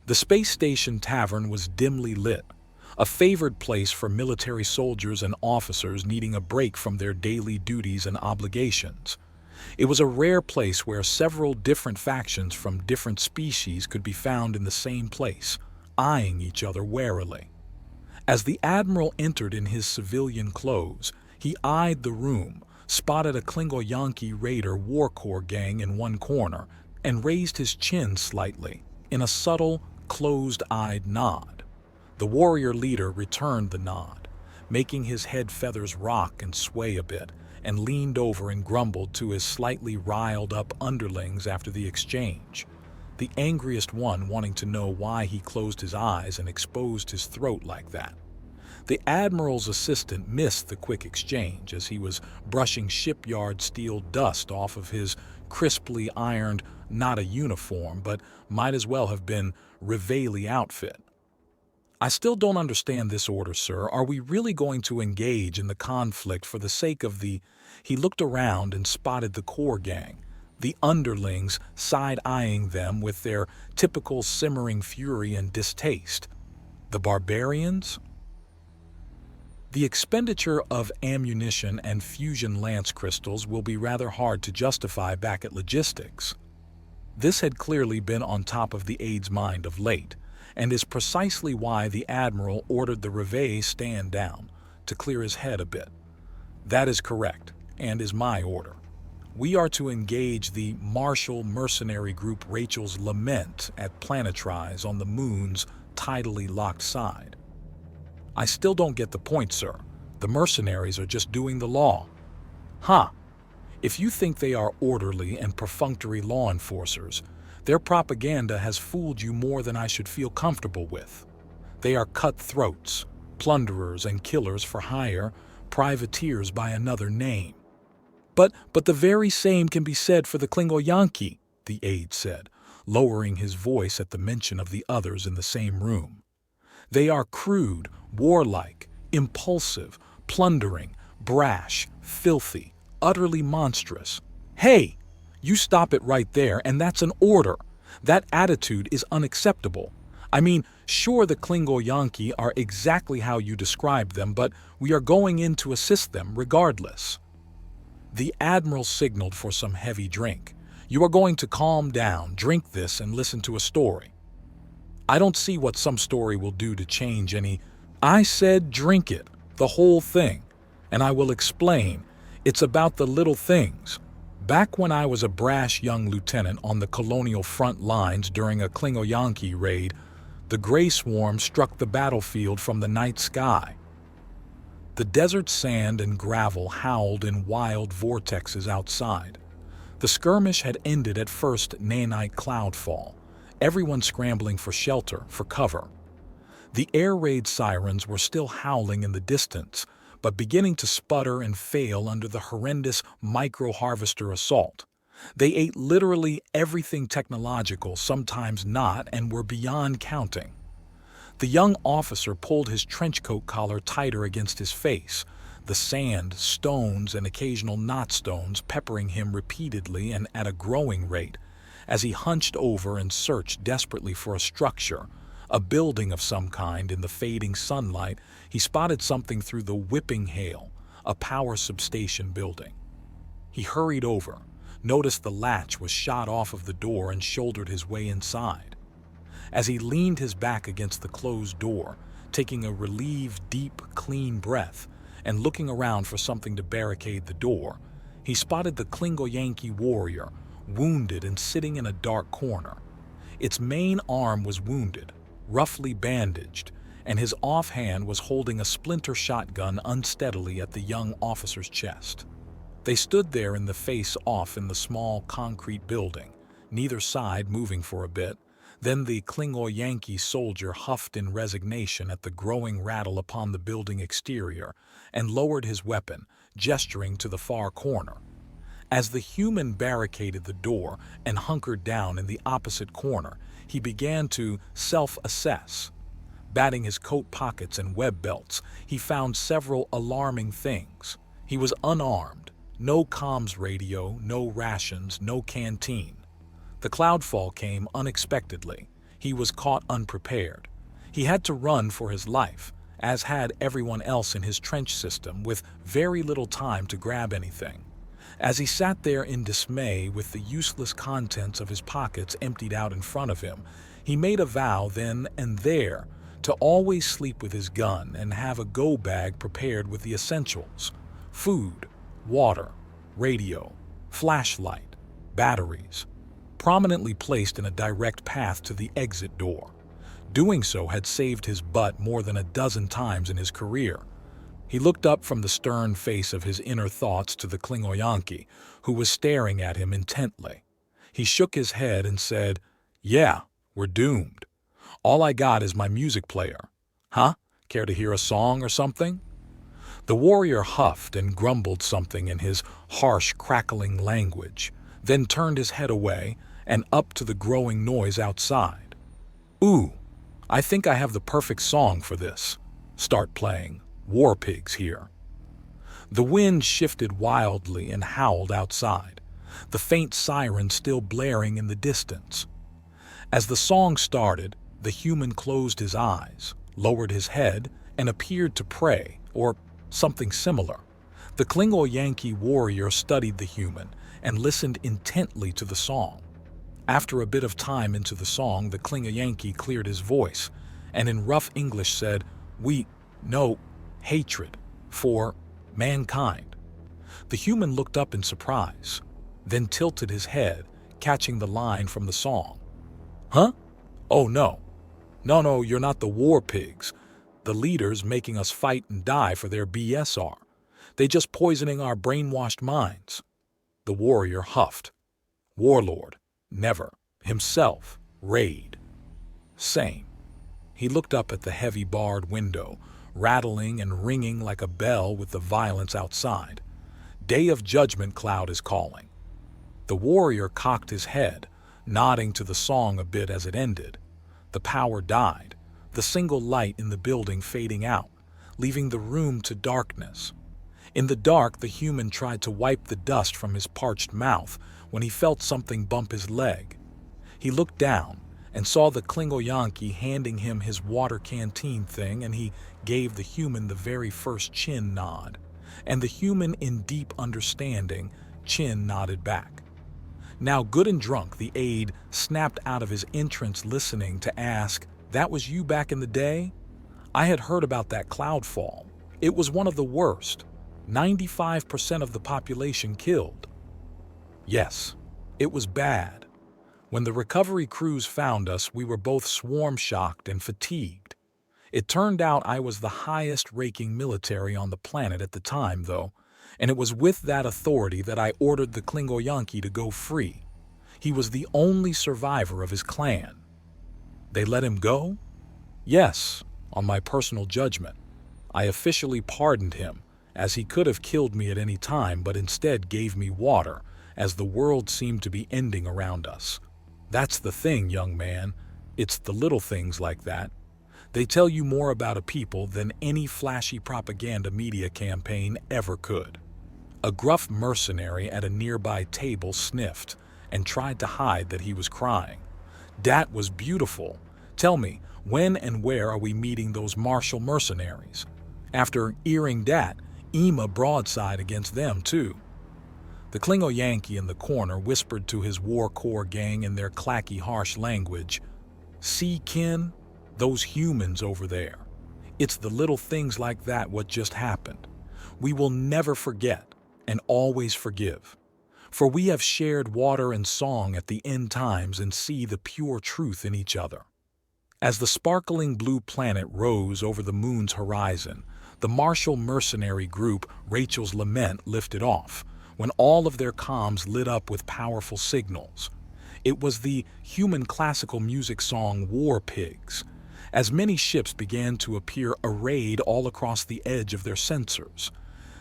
The space station tavern was dimly lit, a favored place for military soldiers and officers needing a break from their daily duties and obligations. It was a rare place where several different factions from different species could be found in the same place, eyeing each other warily. As the Admiral entered in his civilian clothes, he eyed the room, spotted a Klingoyanki Raider War Corps gang in one corner, and raised his chin slightly, in a subtle, closed-eyed nod. The warrior leader returned the nod, making his head feathers rock and sway a bit, and leaned over and grumbled to his slightly riled-up underlings after the exchange, the angriest one wanting to know why he closed his eyes and exposed his throat like that. The Admiral's assistant missed the quick exchange as he was brushing shipyard steel dust off of his crisply ironed, not a uniform, but might as well have been Reveille outfit. "I still don't understand this order, sir. Are we really going to engage in the conflict for the sake of the—" He looked around and spotted the core gang, the underlings side-eyeing them with their typical simmering fury and distaste. The barbarians? The expenditure of ammunition and fusion lance crystals will be rather hard to justify back at logistics. This had clearly been on top of the aide's mind of late, and is precisely why the Admiral ordered the Reveille stand down, to clear his head a bit. That is correct, and is my order. We are to engage the martial mercenary group Rachel's Lament at Planetrise on the Moon's tidally locked side. I still don't get the point, sir. The mercenaries are just doing the law. Ha! If you think they are orderly and perfunctory law enforcers, their propaganda has fooled you more than I should feel comfortable with. They are cutthroats, plunderers and killers for hire, privateers by another name. But the very same can be said for the Klingoyanki, the aide said, lowering his voice at the mention of the others in the same room. They are crude, warlike, impulsive, plundering, brash, filthy, utterly monstrous. Hey! You stop it right there, and that's an order. That attitude is unacceptable. I mean, sure, the Klingoyanki are exactly how you described them, but we are going in to assist them regardless. The Admiral signaled for some heavy drink. You are going to calm down, drink this, and listen to a story. I don't see what some story will do to change any. I said drink it, the whole thing, and I will explain. It's about the little things. Back when I was a brash young lieutenant on the colonial front lines during a Klingoyanki raid, the Grey Swarm struck the battlefield from the night sky. The desert sand and gravel howled in wild vortexes outside. The skirmish had ended at first nanite cloudfall, everyone scrambling for shelter, for cover. The air raid sirens were still howling in the distance, but beginning to sputter and fail under the horrendous micro-harvester assault. They ate literally everything technological, sometimes not, and were beyond counting. The young officer pulled his trenchcoat collar tighter against his face, the sand, stones, and occasional knot stones peppering him repeatedly and at a growing rate, as he hunched over and searched desperately for a structure, a building of some kind. In the fading sunlight, he spotted something through the whipping hail, a power substation building. He hurried over, noticed the latch was shot off of the door, and shouldered his way inside. As he leaned his back against the closed door, taking a relieved, deep, clean breath, and looking around for something to barricade the door, he spotted the Klingoyanki warrior, wounded and sitting in a dark corner. Its main arm was wounded, roughly bandaged, and his offhand was holding a splinter shotgun unsteadily at the young officer's chest. They stood there in the face-off in the small concrete building, neither side moving for a bit. Then the Klingoyanki soldier huffed in resignation at the growing rattle upon the building exterior and lowered his weapon, gesturing to the far corner. As the human barricaded the door and hunkered down in the opposite corner, he began to self-assess. Batting his coat pockets and web belts, he found several alarming things. He was unarmed, no comms radio, no rations, no canteen. The cloudfall came unexpectedly. He was caught unprepared. He had to run for his life, as had everyone else in his trench system, with very little time to grab anything. As he sat there in dismay with the useless contents of his pockets emptied out in front of him, he made a vow then and there to always sleep with his gun and have a go bag prepared with the essentials: food, water, radio, flashlight, batteries, prominently placed in a direct path to the exit door. Doing so had saved his butt more than a dozen times in his career. He looked up from the stern face of his inner thoughts to the Klingoyanki, who was staring at him intently. He shook his head and said, "Yeah, we're doomed. All I got is my music player. Huh? Care to hear a song or something?" The warrior huffed and grumbled something in his harsh, crackling language, then turned his head away and up to the growing noise outside. "Ooh, I think I have the perfect song for this. Start playing War Pigs here." The wind shifted wildly and howled outside, the faint siren still blaring in the distance. As the song started, the human closed his eyes, lowered his head, and appeared to pray, or something similar. The Klingo-Yankee warrior studied the human and listened intently to the song. After a bit of time into the song, the Klingo-Yankee cleared his voice and in rough English said, "We know hatred for mankind." The human looked up in surprise, then tilted his head, catching the line from the song. "Huh? Oh no. No, you're not the war pigs. The leaders making us fight and die for their BSR. They just poisoning our brainwashed minds." The warrior huffed. "Warlord. Never. Himself. Raid. Same." He looked up at the heavy barred window, rattling and ringing like a bell with the violence outside. Day of Judgment cloud is calling. The warrior cocked his head, nodding to the song a bit as it ended. The power died, the single light in the building fading out, leaving the room to darkness. In the dark, the human tried to wipe the dust from his parched mouth when he felt something bump his leg. He looked down and saw the Klingo-Yankee handing him his water canteen thing, and he gave the human the very first chin nod. And the human, in deep understanding, chin nodded back. Now good and drunk, the aide snapped out of his entrance listening to ask, "That was you back in the day? I had heard about that cloud fall. It was one of the worst. 95% of the population killed." "Yes, it was bad. When the recovery crews found us, we were both swarm-shocked and fatigued. It turned out I was the highest-ranking military on the planet at the time, though, and it was with that authority that I ordered the Klingo-Yankee to go free. He was the only survivor of his clan." "They let him go?" "Yes, on my personal judgment. I officially pardoned him, as he could have killed me at any time, but instead gave me water, as the world seemed to be ending around us. That's the thing, young man. It's the little things like that. They tell you more about a people than any flashy propaganda media campaign ever could." A gruff mercenary at a nearby table sniffed and tried to hide that he was crying. "Dat was beautiful. Tell me, when and where are we meeting those martial mercenaries? After earing dat, Ema broadside against them, too." The Klingo-Yankee in the corner whispered to his war corps gang in their clacky, harsh language, "See, kin? Those humans over there. It's the little things like that what just happened. We will never forget and always forgive. For we have shared water and song at the end times and see the pure truth in each other." As the sparkling blue planet rose over the moon's horizon, the martial mercenary group Rachel's Lament lifted off, when all of their comms lit up with powerful signals. It was the human classical music song War Pigs, as many ships began to appear arrayed all across the edge of their sensors.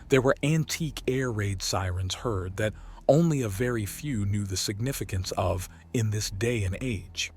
There were antique air raid sirens heard that only a very few knew the significance of in this day and age.